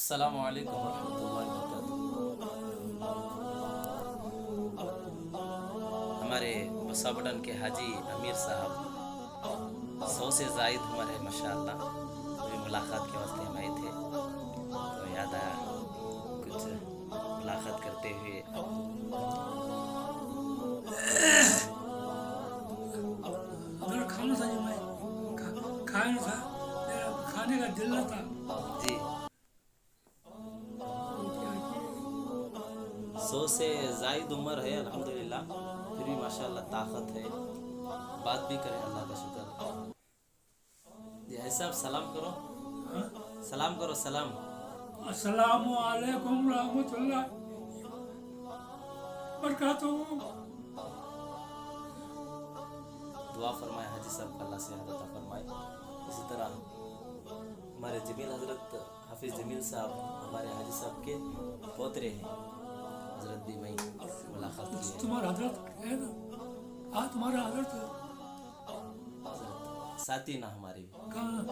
السلام علیکم ورحمۃ اللہ وبرکاتہ۔ ہمارے بساوڈن کے حاجی امیر صاحب 100 سے زائد ہمارے ماشاءاللہ ابھی ملاقات کے واسطے ہم آئے تھے، تو یاد آیا کچھ ملاقات کرتے ہوئے۔ ادھر کھانا تھا جو میں کھایا نہ تھا، میرا کھانے کا دل نہ تھا۔ جی، 100 سے زائد عمر ہے الحمدللہ، پھر بھی ماشاءاللہ طاقت ہے، بات بھی کریں، اللہ کا شکر۔ جی ایسا سلام کرو، سلام کرو، سلام۔ السلام علیکم رحمۃ اللہ وبرکاتہ۔ دعا فرمائے حاجی صاحب کا اللہ صحت عطا فرمائے۔ اسی طرح ہمارے جمیل حضرت حافظ جمیل صاحب ہمارے حاجی صاحب کے پوترے ہیں، حضرت بھی میں ملاقات کی ہے۔ تمہارا حضرت ہے نا؟ ہاں تمہارا حضرت حضرت ساتھی نا ہمارے بھی، کہاں